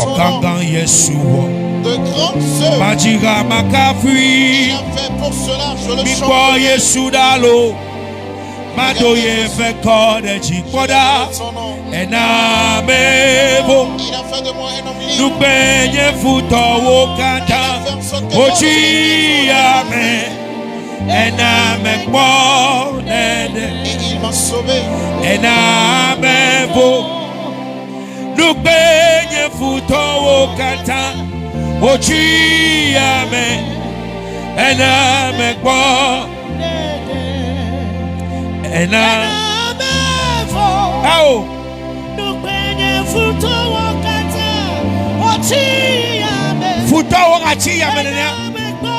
son nom. De grandes œuvres. Il a fait pour cela, je le chante. Madoye fait corps de Chipoda, et Namevo. Il a fait de moi un homme Nous libre. peignons fouto au Kata, Ochi Ame, et Namekbo, Et il m'a sauvé. et Namevo. Nous peignons fouto au Kata, Ochi Ame, et Namekbo. And oh,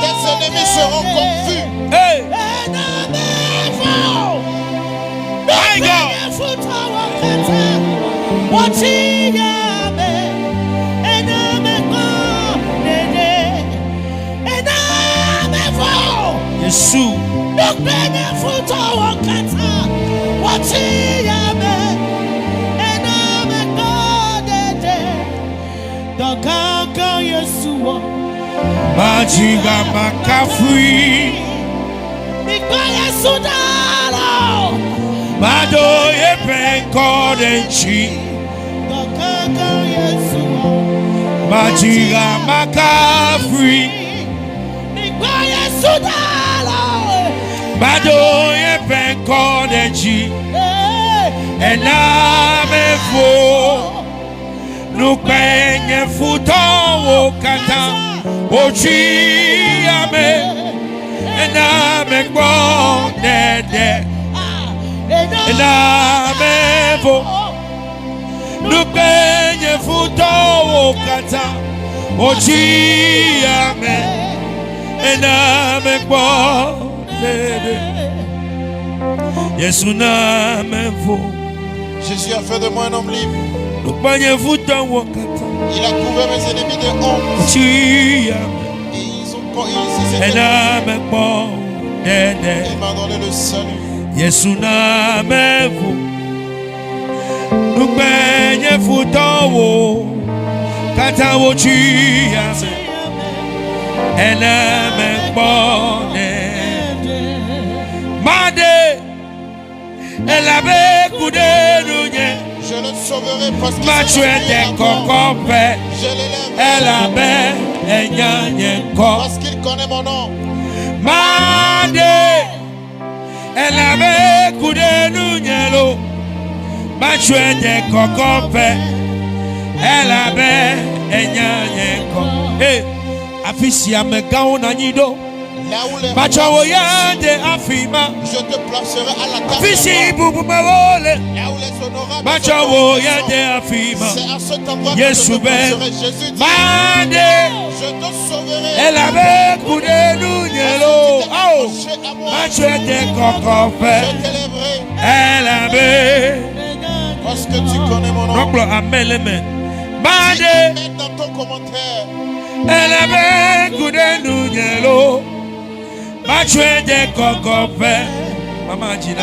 Tes ennemis seront confus. Hey, my God. Jesus. Majiga makafui Madoye penko denchi Majiga makafui Madoye penko denchi Enamefo Nupenye futo kata Ochi ame Enamekbo dede Enamefo Nupenye futo kata Ochi ame Enamekbo dede Yesu namefo. Jésus a fait de moi un homme libre. Il a couvert mes ennemis de honte. Et ils ont il m'a donné le salut. Yesu namefo. Nupenye futo kata ochi ame. Enamekbo Made Elabe kudenunye. Je le sauverai parce qu'il parce qu'il connaît mon nom. Made Elabe kudenunye lo. Machuete kokope Elabe enyanye ko. Hey, afisi amegao na nyido. Là où les je te placerai à la table. Là où les honorables c'est à cet endroit que je te placerai. Jésus dit, je te sauverai. Je t'élèverai. Parce que tu connais mon nom. Mets dans ton commentaire. Machuende kokope Mama Jina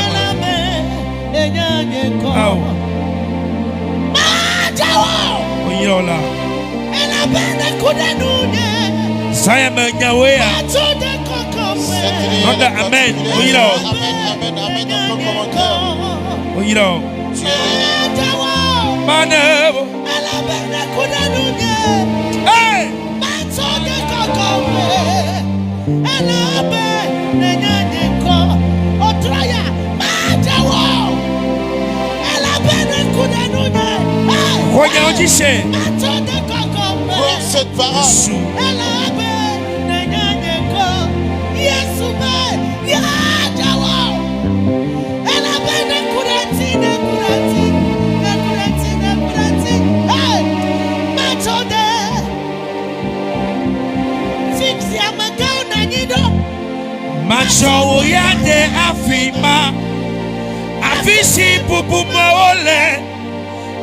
Oyola Sayama Nyawea Onda amen Oyiro Oyiro Manevo Hey cette parole. Macho yande afima afisi pupuma ole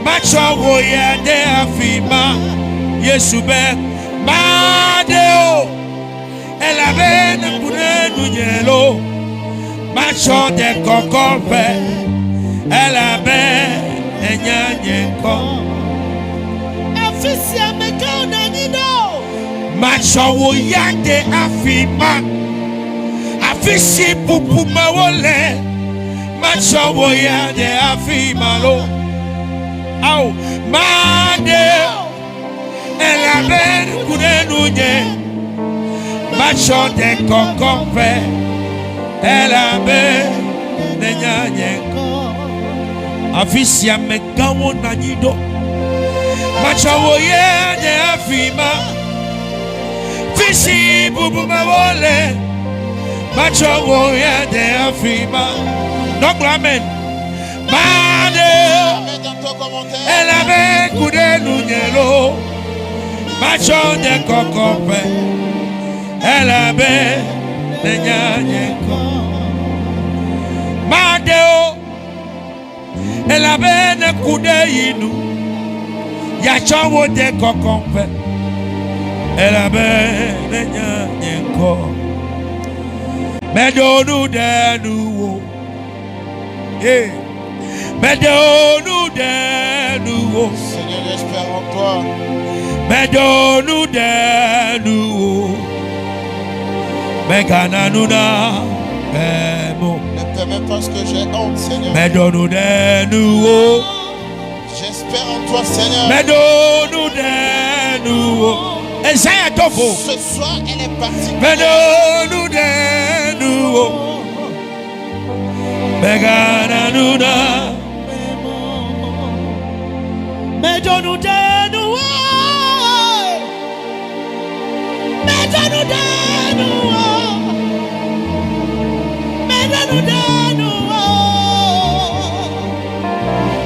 macho yande afima Yesube madeo elabene kunenu nyelo macho de kokope elabe enyanye ko afisi Macho yande afima. Afisi pupu mawole. Macho yande afima lo. Au mande. Elaben kunenunye. Macho de kokompe. Elaben nenyanye. Afisi amegawo nanyido. Macho yande afima. Fisi bubu mawole. Macho yande afima. Donc amen. Mande. Elle avait coudé l'unielo. Macho de cocope. Elle avait des nyanyeko. Mande. Elle avait des coudé inu. Yacho de cocope. Elle avait des nyanyeko. Mais nous de nous. Hey. Mais donne-nous de nouveau. Seigneur, j'espère en toi. Mais donne-nous de nouveau. Mais gagne-nous na. Ne permets pas ce que j'ai honte, Seigneur. Mais donne-nous de nouveau. J'espère en toi, Seigneur. Mais donne-nous de nouveau. Et ça est tout faux. Ce soir, elle est partie. Mais donne-nous de nouveau. Mais gagne-nous na. Mais donne-nous de nous, mais donne-nous de nous, mais donne-nous de nous,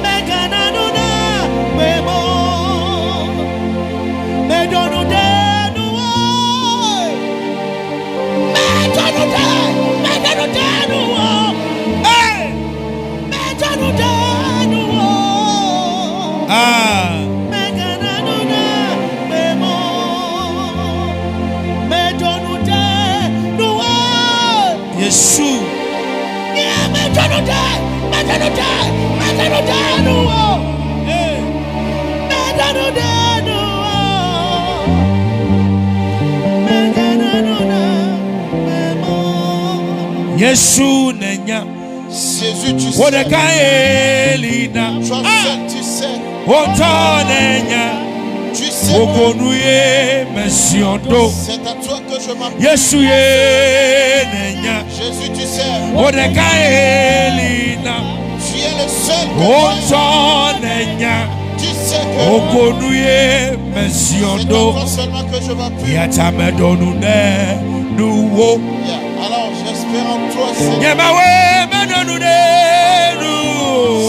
mais gagne-nous de mais bon, mais donne-nous de nous, mais donne-nous de nous, mais donne-nous de nous. Ah. Yesu. Yesu nenya. Jésus, tu sais. Toi seul, tu sais. Tu sais. C'est à toi que je m'appelle. Yesu nenya. Jésus, tu sais. Tu es le seul que tu sais que c'est à toi seulement que je m'appelle. Alors j'espère en toi, Seigneur.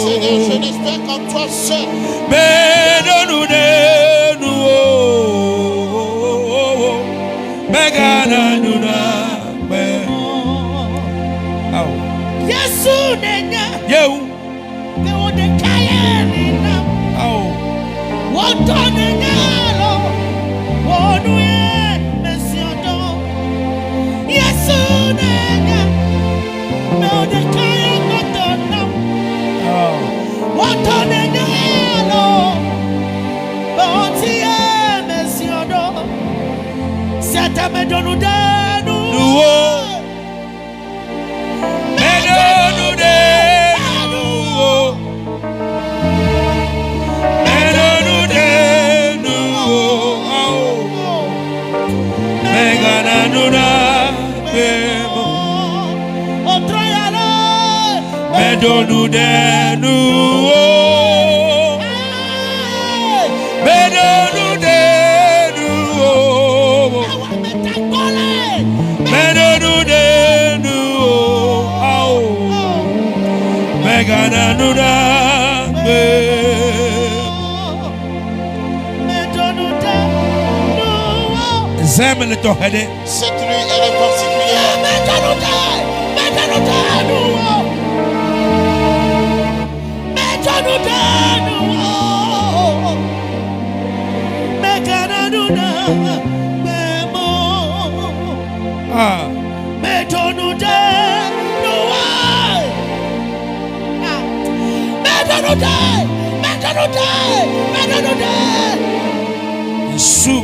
Seigneur, je n'espère qu'en toi seul. Yesu nenya. Donne-nous de nous, mais donne-nous de nous, mais donne-nous de nous, mais gagne-nous cette nuit, elle est particulière. Yesu.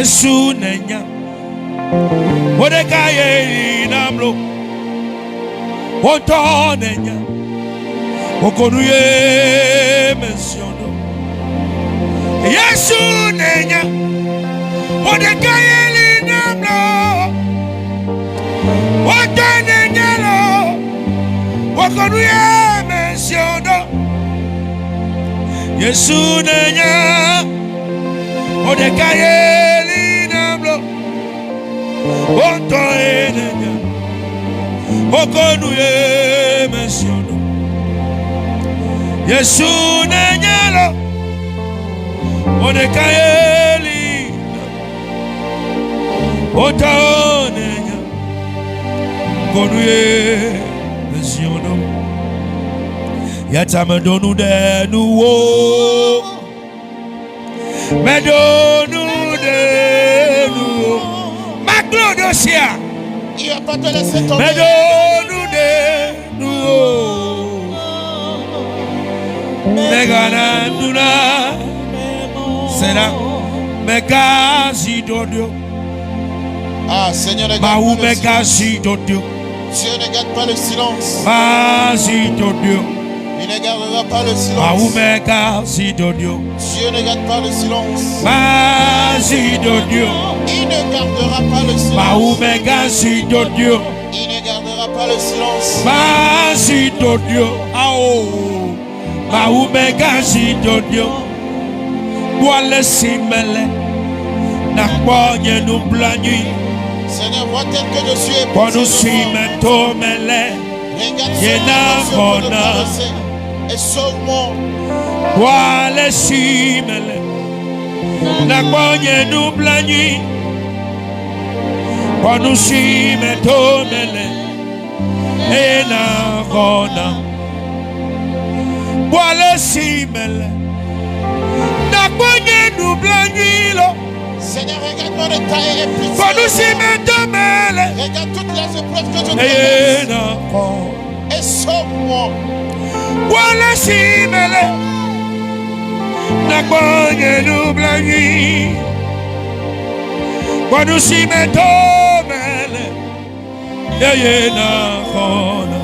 Yesu nenya Odekaye namlo Oto nenya Okonuye mensiono Yesu nenya Odekaye namlo Oto nenya lo Okonuye mensiono Yesu nenya Odekaye namlo Oto nenya Okonuye mensiono Yesu nenya lo Odekaye Oto nenya Okonuye mensiono Yata medonu denu wo Medonu denu Maglodosia Il va pas te laisser tomber. Medonu denu Megananduna Sera Megazi dodio Ah, Seigneur, ne Baou garde pas le silence. Megazi dodio Dieu ne garde pas le silence. Bazi dodio Il ne gardera pas le Baou silence. Megazi dodio Dieu ne garde pas le silence. Bazi dodio Il ne gardera pas le Baou silence. Megazi dodio Il ne gardera pas le silence. Bazi dodio Ao Baou Megazi dodio Boile simele Na kwenye nublanyui Seigneur, vois tel que je suis Kwa épuisé nusime devant. tomele Regarde Yena seulement pour le kona. traverser. Et sauve-moi. Boile simele Na kwenye nublanyui Kwa nusime tomele Yena kona Boile simele Na kwenye nublanyui lo Seigneur, regarde-moi de taille épuisé. Kwa nusime tomele Regarde toutes les épreuves que je traverse. Yena kona Et sauve-moi. Wala simele Na kwenye nublanyi Kwa nusime tomele Yeye na kona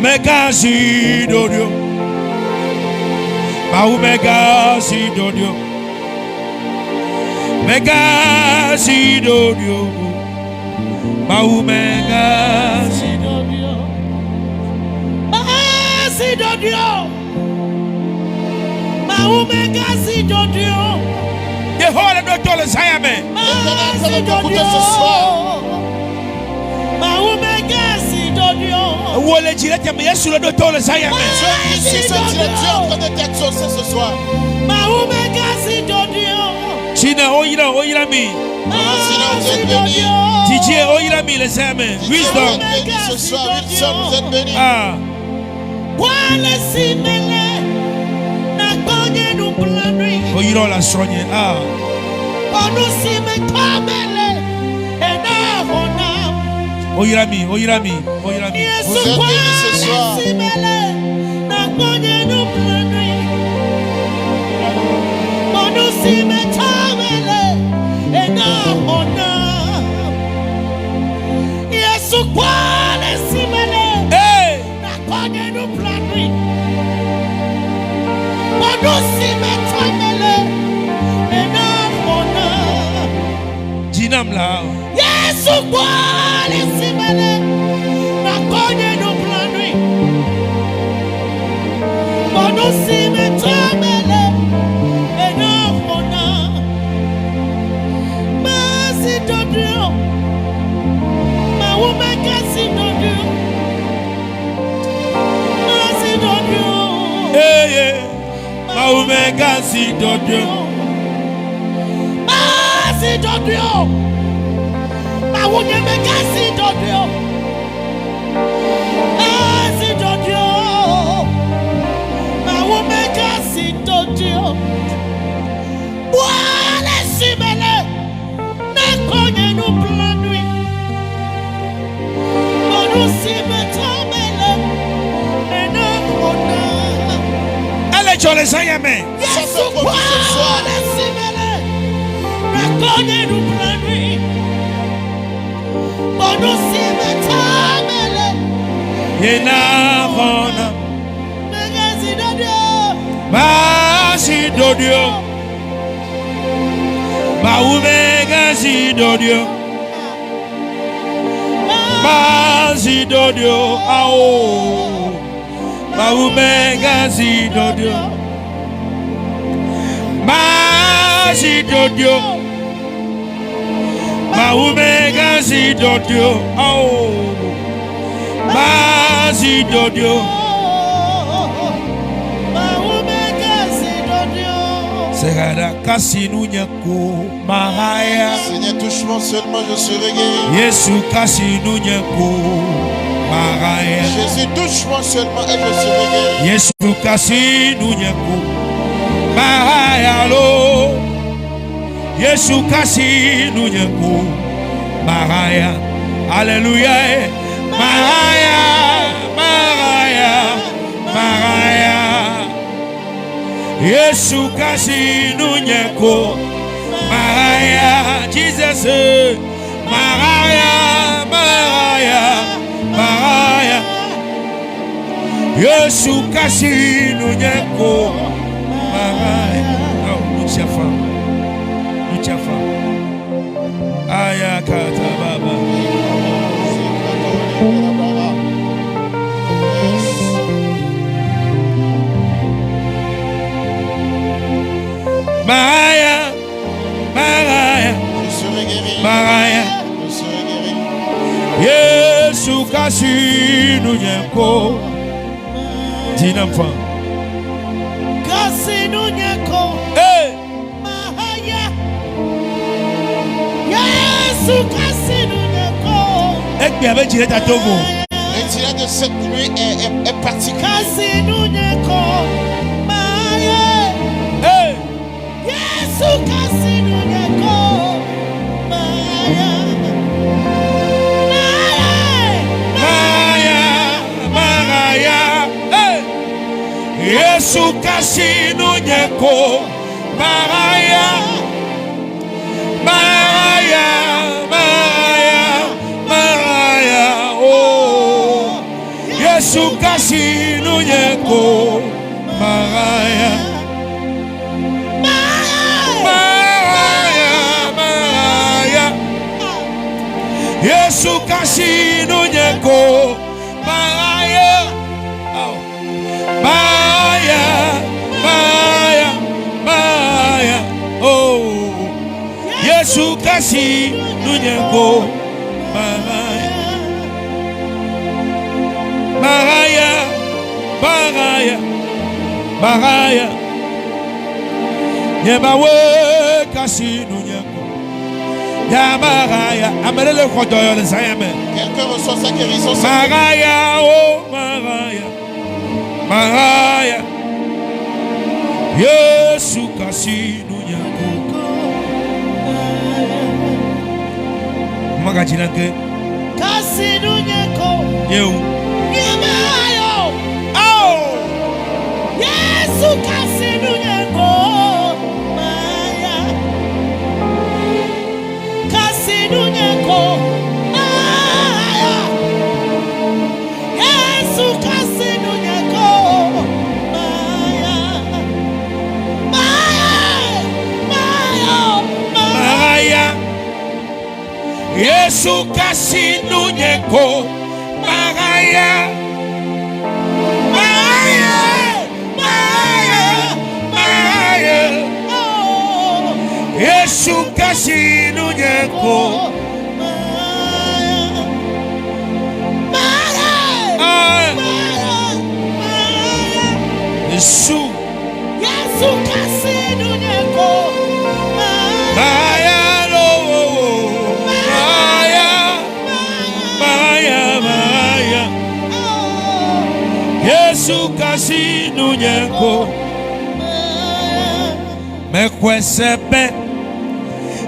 Megazi dodio Mau megazi dodio Megazi dodio Mau megazi dodio Merci de Dieu. Mahomet merci de Dieu. Yehowa ndoto le sayame Merci de Dieu. Mahomet merci de Dieu. Wole jirete me Yesu le ndoto le sayame Ici, ce Dieu est en train de t'exaucer ce soir. Mahomet merci de Dieu. China oyira mi Merci de Dieu. DJ oyira mi le sayame Vous wisdom êtes bénis ce soir. Wilson, vous êtes bénis. ah Wale simele na konye nu planui. oyira la sonye ah Onu sime kamele ena hona. oyira mi Yesu Vous êtes bénis ce soir. wale simele na konye nu planui. Onu sime kamele ena hona. Yesu wale simele hey na konye nu planui. Onu sime kamele ena hona. jinam la Yesu kwale simele na konye no planui. Bono sime tamele ena hona. Masi dodio. Ma wume kasi dodio. Masi dodio. hey mau megazi dodio Masi dodio. Ma wume kasi dodio. Masi dodio. Ma wume kasi dodio. Wale simele na konye no planui. Bono sime tamele ena hona. ele chole sayame Yesu wale simele Yenavona Masi dodio Maumega zidodio Masi dodio Ao Maumega zidodio Masi dodio Maumega zidodio Ao Masi dodio Seigneur, touche-moi seulement, je serai guéri. Jésus, Jésus, touche-moi seulement et je serai guéri. Jésus, Alléluia. Yesu kasi nunyeko Maraya Jesus Maraya Yesu kasi nunyeko Maraya Nuchafa Aya kata baba Maraya, je serai guéri. Maraya, je serai guéri. Yesu kasi nunyeko. Dinamfa. Kasi nunyeko. Hey. Maraya. Yesu kasi nunyeko. Ekbi avec Jiré Tatogo. Retiré de cette nuit est particulier. Kasi nunyeko. Yesu kasi nunyeko Maraya oh Yesu kasi nunyeko Maraya Yesu kasi nunyeko Maraya oh Yesu kasi nunyeko Maraya Yebawe kasi nunyeko Ya Maraya amelele khodoyo le sayame Quelqu'un reçoit sa guérison. Maraya oh Maraya Yesu kasi nunyeko Maga jinake kasi nunyeko Yeu Yemayo Oh Yesu kasi nunyeko Maya kasi nunyeko Maya Yesu kasi nunyeko Maya Maraya Yesu kasi nunyeko Maraya Yesu kasi nunyeko Yesu kasi nunyeko Maraya Yesu kasi nunyeko Mekwesebe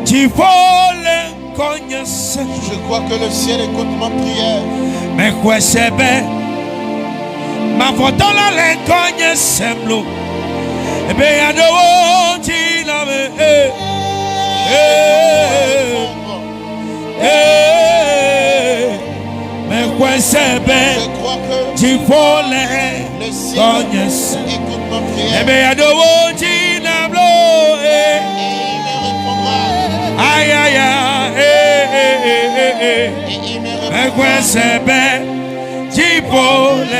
Tifole konyese Je crois que le ciel écoute ma prière. Mekwesebe Mafotola le konyese mlo Ebe ya do ti la me Mais quoi c'est bien? Tu voles le ciel écoute ma prière. Eh bien, de Et il me répondra. aïe aïe aïe. Et il me répondra. Mais quoi c'est bien? Tu voles.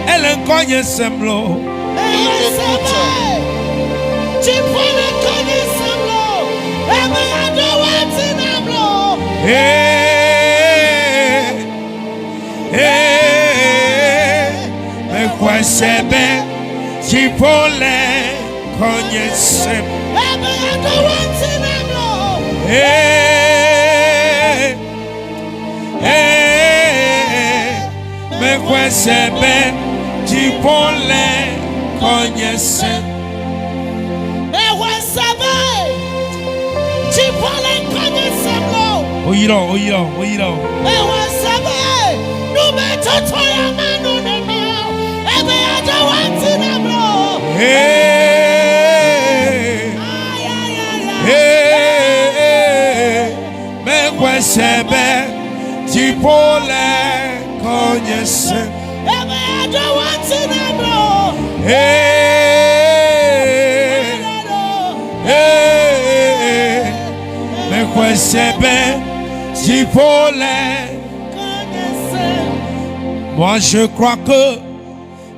Elle cogne semblo. Il t'écoute. Mais quoi c'est bien? Tu voles cogne semblo. Mais quoi c'est bien? Tu voles cogne semblo. Oyiro. Mais quoi c'est bien? Tu voles cogne semblo. Mais quoi c'est bien? Tu voles. Moi je crois que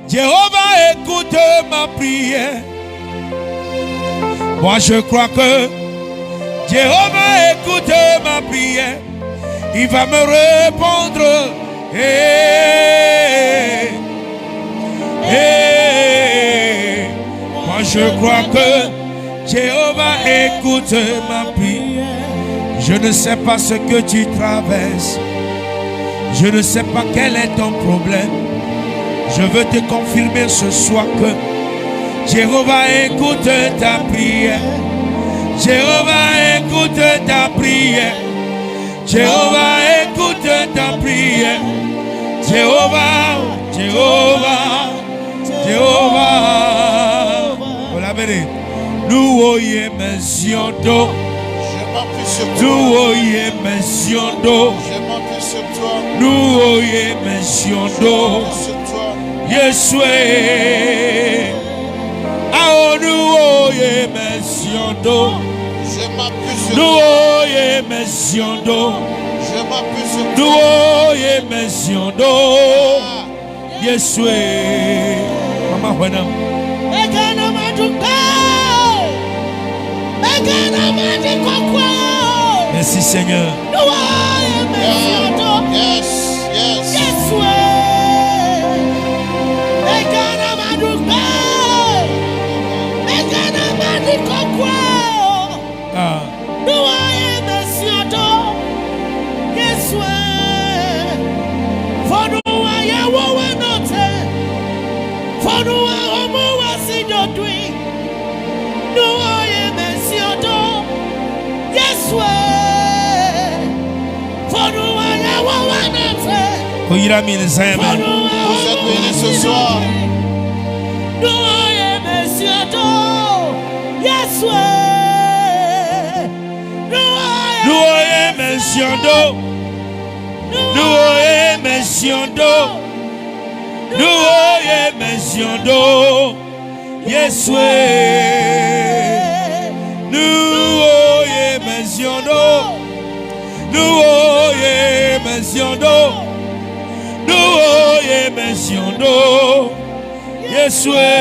Jéhovah écoute ma prière. Moi je crois que Jéhovah écoute ma prière. Il va me répondre. Moi je crois que Jéhovah écoute ma prière. Je ne sais pas ce que tu traverses. Je ne sais pas quel est ton problème. Je veux te confirmer ce soir que Jéhovah écoute ta prière. Jéhovah écoute ta prière. Jéhovah écoute ta prière. Jéhovah. Voilà, béni. Nous oyons mention d'eau. Je m'appuie sur toi. Nous oyons mention d'eau. Je m'appuie sur toi. Nous oyons mention d'eau. Sur toi. Yeshua. Ah, nous oyons mention d'eau. Je m'appuie sur Nous toi. oyons mention d'eau. Je m'appuie sur Nous toi. oyons mention d'eau. Yeshua. Mama Wenam. Merci Seigneur. Yes. Ah. Vous êtes bénis ce soir. Nous oyons mention d'eau. Nous oyons mention d'eau. Nous oyons mention d'eau. Nous oyons mention d'eau. Yeshua. Nous oyons mention d'eau. Nous oyons mention d'eau. Nous oyons mention d'eau. Yeshua.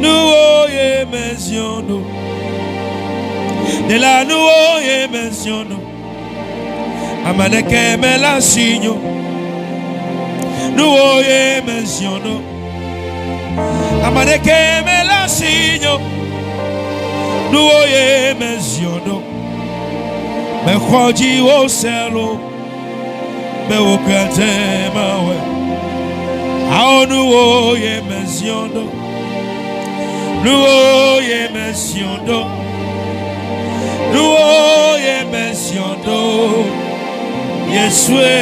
Nous oyons mention d'eau. De là nous oyons mention d'eau. Amaneke melansinho. Nous oyons mention d'eau. Amaneke melansinho. Nous oyons mention d'eau. Mais quoi dit au cerveau? Mais au canté, ma ouais. Ah, nous oyons mention d'eau. Nous oyons mention d'eau. Nous oyons mention d'eau. Yeshua.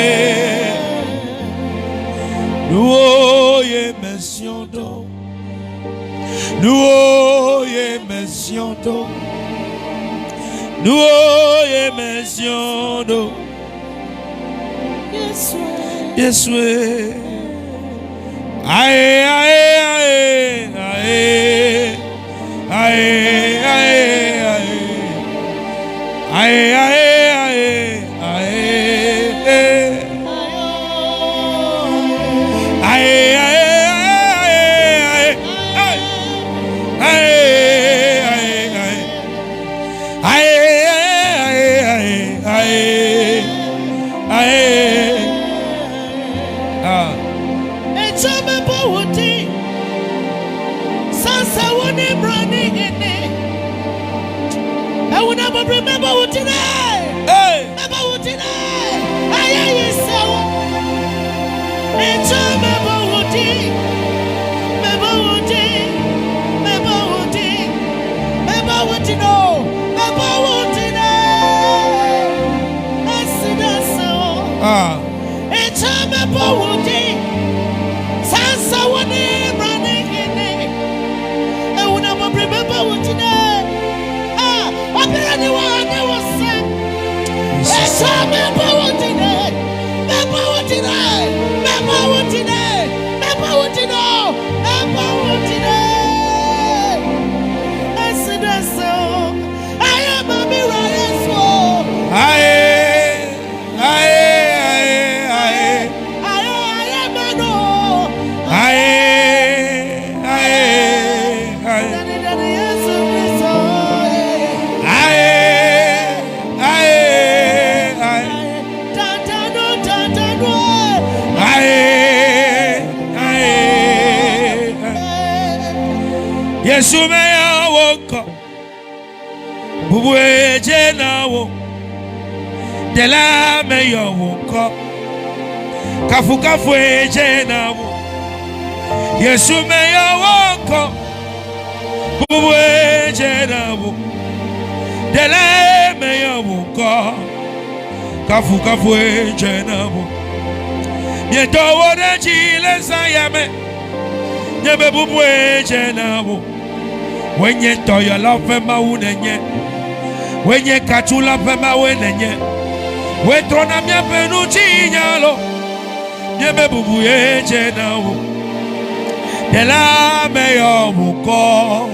Nous oyez mentiondo. Nous oyez mentiondo. Nous oyez mentiondo. Yes, we. Aye, aye, aye, aye. Aye, aye, aye. Aye, aye, aye, aye. Remember what today? Remember what today? I so. And remember what today? Remember what today? Remember what today? Remember what you know? Remember what today? I see that so. And remember what today? Sansa when they running in it. I will never remember what today. Anyone that was sick, it's all about today. About today. About today. About today. About today. I said that song. I am a miracle. I am a no. Yesu meya woko Bubuwe jena wo Dela meya woko Kafu kafu jena wo Yesu meya woko Bubuwe jena wo Dela meya woko Kafu kafu jena wo Mieto wode chile sayame Nyebe bubuwe jena wo when you to your love for my woman, when you catch you love for my woman, we throw na mia penuchi nyalo, nyebe bubu eje na wo, de la meyo muko,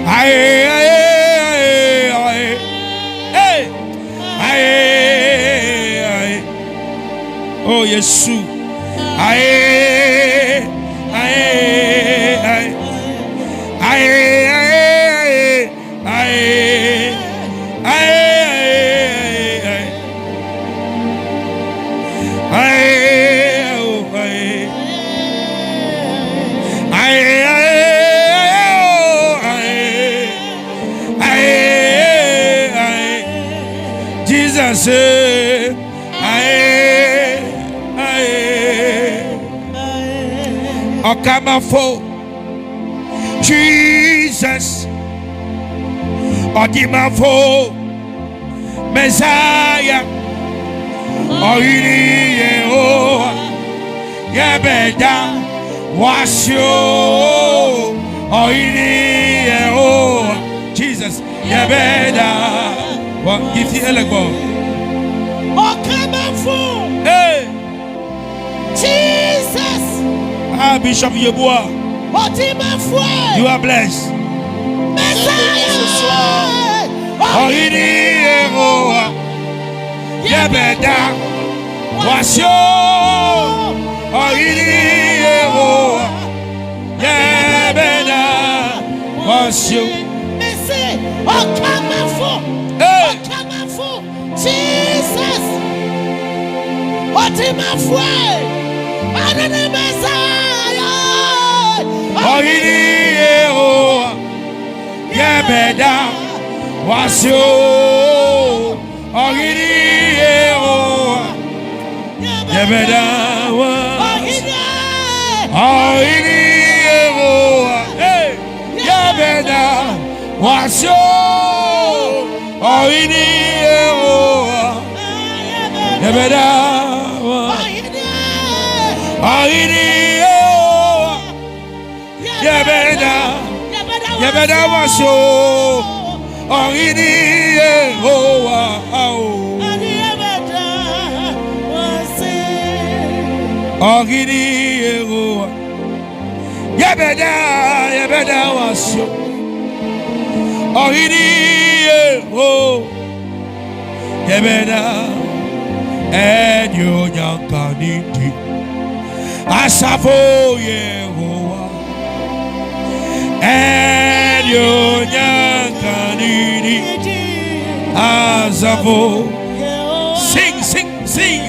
aye aye aye aye aye, oh Yesu, aye aye. Jesus, Okamafo, Jesus, Odimafo, Messiah, Oini Yehoah, Yebeda, Wasio, Oini Yehoah, Jesus, Yebeda. What give the elbow? Okamafo, hey, Jesus. Bishop Yeboah, you are blessed. Messiah, Oini Yehoah, Yebeda, Wasio, Oini Yehoah, Yebeda, Wasio. Messiah, Okamafo, Okamafo, Jesus, Okamafo, Adonai Messiah. Oini Yehoah, Yebeda, Wasio, Oini Yehoah, Yebeda, Oini Yehoah, Yebeda, Wasio, Oini Yehoah, Yebeda. Yebeda waso. Ohini Yehovah. Ohini Yehovah. Yebeda waso. Ohini Yehovah. Yebeda enyo nyankaniti. Asafo Yehovah. Enyo nyankaniti. Asafo. Sing, sing, sing.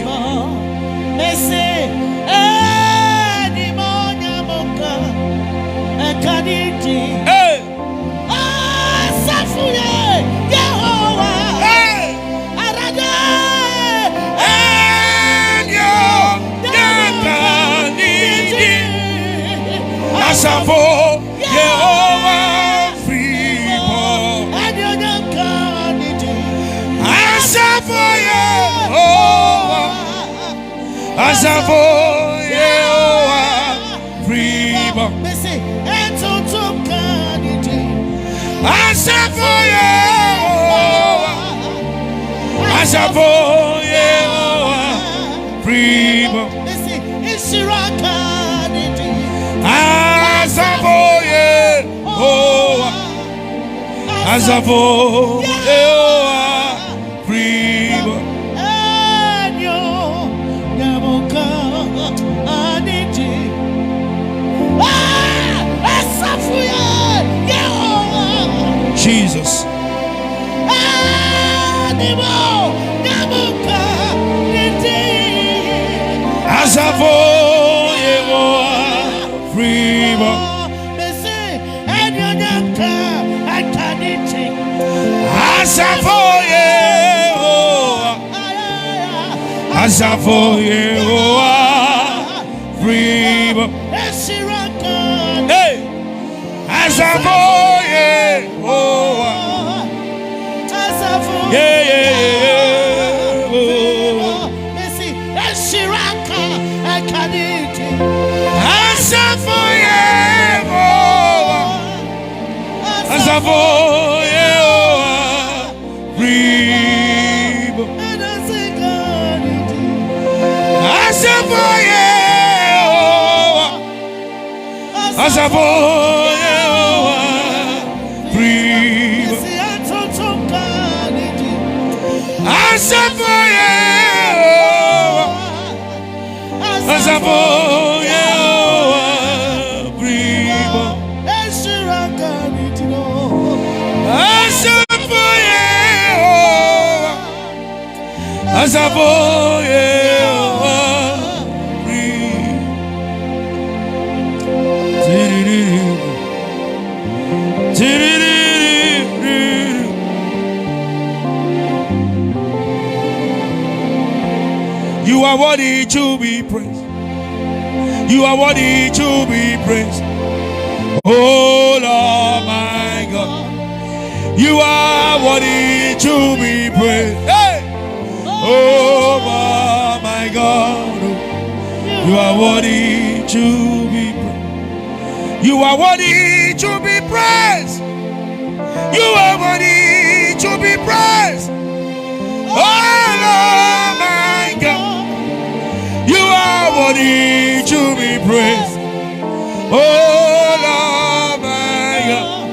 Hey. Asafo Yehovah. Hey. Arada. Enyo nyankaniti. Asafo Yehovah. Freeborn. Enyo nyankaniti. Asafo Yehovah. Asafo Yehovah. Freeborn. Asafo Yehovah. Asafo Yehovah. Freeborn. Asafo Yehovah. Asafo Yehovah. Freeborn. Jesus. Asafo Yehovah. Freeborn. Asafo Yehovah. Asafo Yehovah. Freeborn. Hey. Asafo Yehovah. Yeah, yeah, yeah. Asafo Yehovah. Asafo Yehovah. Freeborn. Asafo Yehovah. Asafo Yehovah. Freeborn. Asafo Yehovah. Asafo Yehovah. Freeborn. Asafo Yehovah. Asafo Yehovah. You are worthy to be praised. You are worthy to be praised. Oh Lord, my God. You are worthy to be praised. Hey! Oh Lord, my God. You are worthy to be praised. You are worthy to be praised. You are worthy to be praised. Oh Lord, my God. You are worthy to be praised. Oh Lord, my God.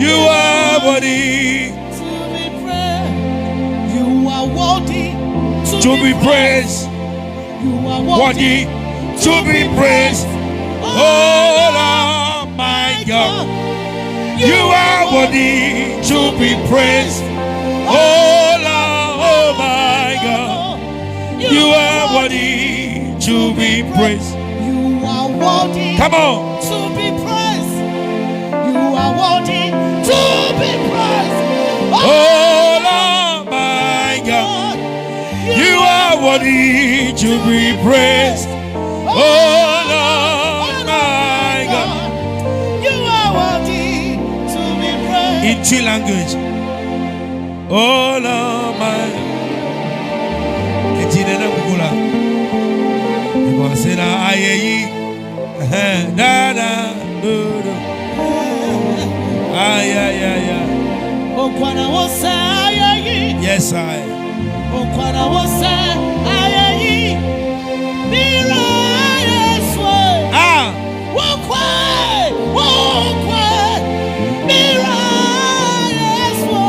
You are worthy to be praised. You are worthy to be praised. You are Worthy to be praised. Oh Lord, my God. You are worthy to be praised. Oh Lord, oh my God. You are worthy to be praised. You are worthy. Come on. To be praised. You are worthy to be praised. Oh Lord, my God. You are worthy to be praised. Oh Lord, my God. You are worthy to be praised. In two language. Oh Lord, my God. Say na ayeyi, da da do do. yeah. Okwana wose ayeyi. Yes, I. Okwana wose ayeyi. Mira Yesu. Wokwe. Mira Yesu.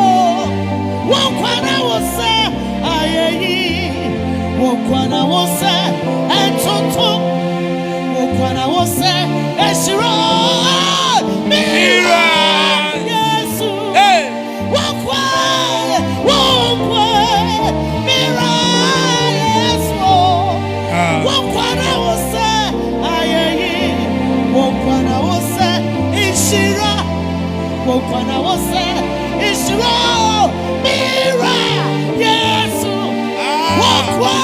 Wokwana wose ayeyi. Wokwana wose entonto. Wokwana wose eshiro. Mira Yesu. Wokwe. Mira Yesu. Wokwana wose ayeyi. Wokwana wose eshiro. Wokwana wose eshiro. Mira Yesu. Wokwe.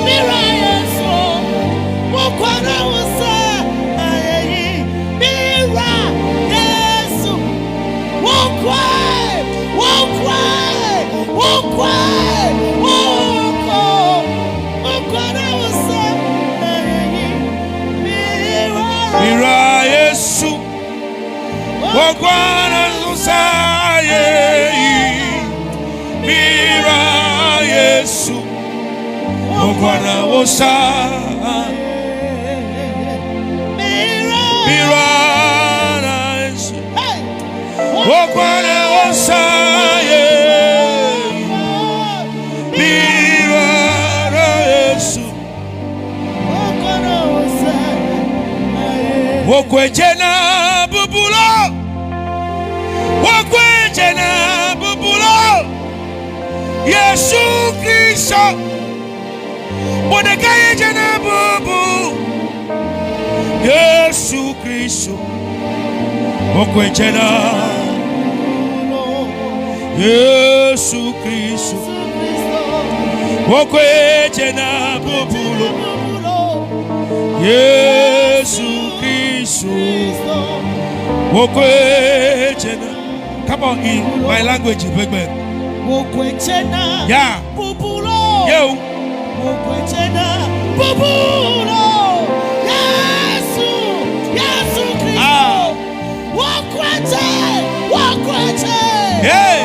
Mira Yesu. Wokwana wose ayeyi. Mira Yesu. Wokwe. Wokwana wose ayeyi. Mira Yesu. Wokwana wose ayeyi. Mira Yesu. Wokwana wose Mira Yesu. Wokwana wose Mira Yesu. Wokwejena bubulo. Wokwejena bubulo. Yesu Kristo. Modekaye jena bubu. Yesu Kristo. Wokwejena. Yesu Kristo. Wokwejena bubulo. Yesu Kristo. Wokwejena. Come on, in my language, baby. Wokwejena. Yeah. Bubulo. Yo. Wokwejena. Bubulo. Yesu Kristo. Wokweje. Hey.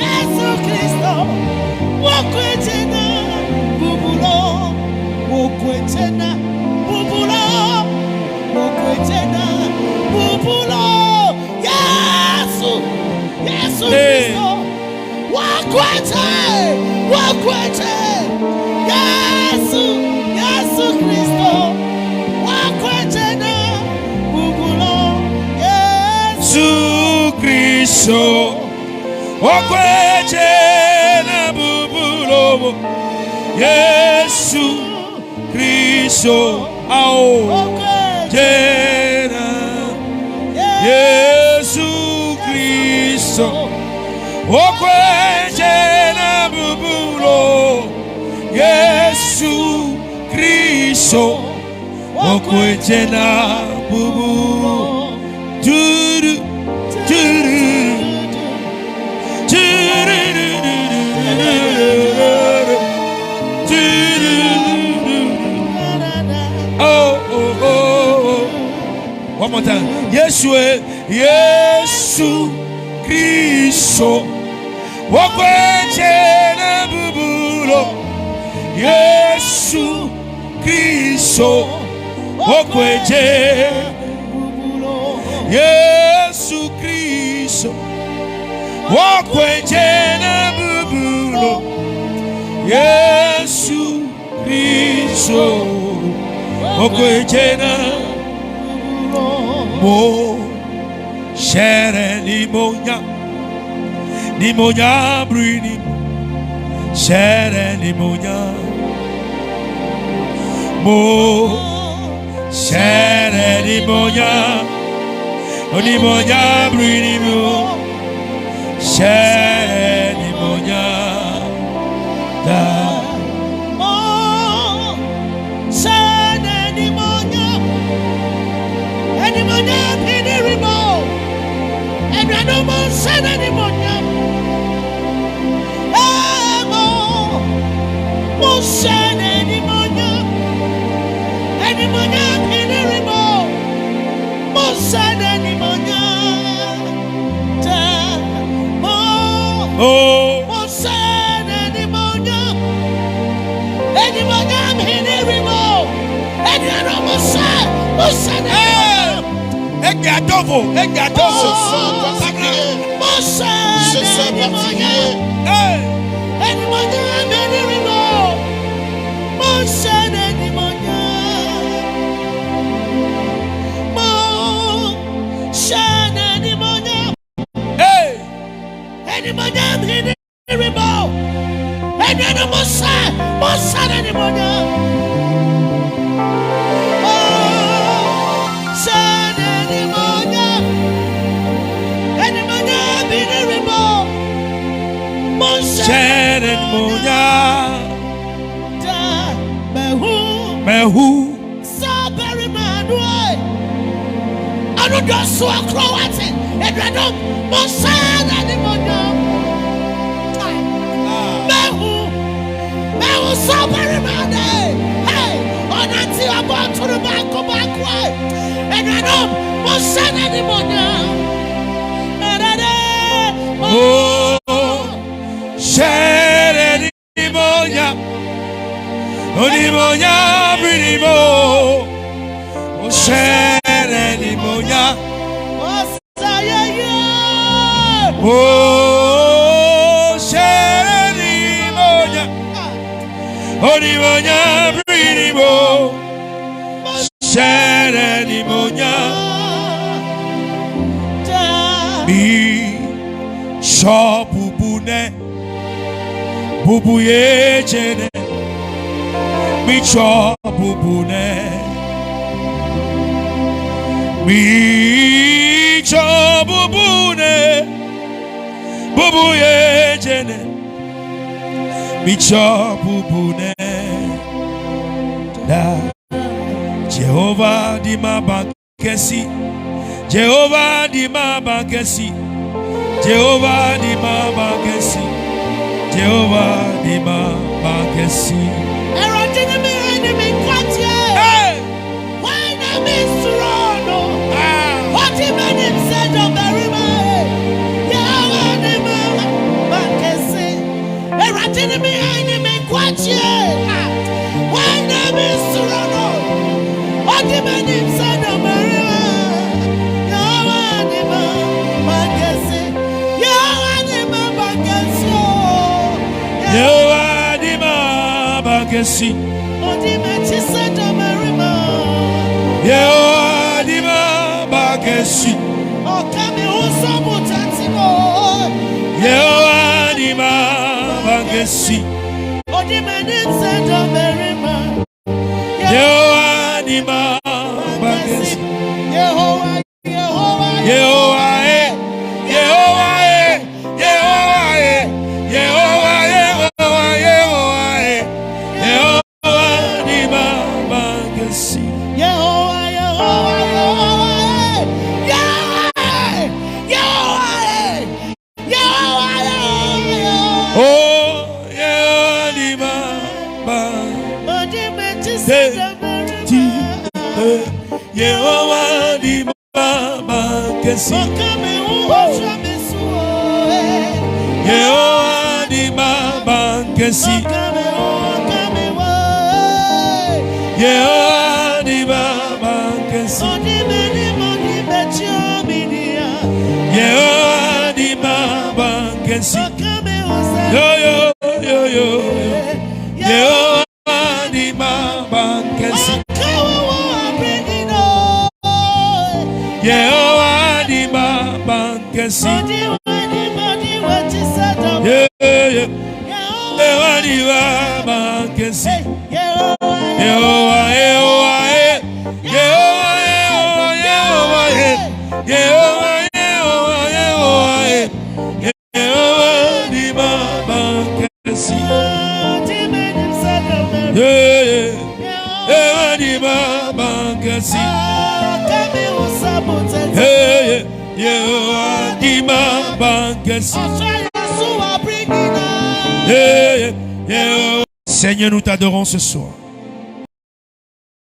Yesu Kristo. Wokwejena. Bubulo. Wokwejena. Bubulo. Wokwejena. Bubulo. Yesu Kristo. Wokweje. Yesu Kristo. Wokwejena. Bubulo. Yesu Kristo. Wokwejena bubulo. Yesu Kristo. Jena. Yesu Kristo. Wokwejena bubulo. Yesu Kristo. Wokwejena bubulo. Juru. One more time. Yesu Kristo. Wokwejena bubulo. Yesu Kristo. Wokweje. Yesu Kristo. Wokwejena bubulo. Yesu Kristo. Wokwejena. Mo shere limonya bruni shere limonya mo shere limonya bruni mo shere limonya da Jehovah di mabakesi, Jehovah di mabakesi, Jehovah di mabakesi, Jehovah di mabakesi. Seigneur, nous t'adorons ce soir.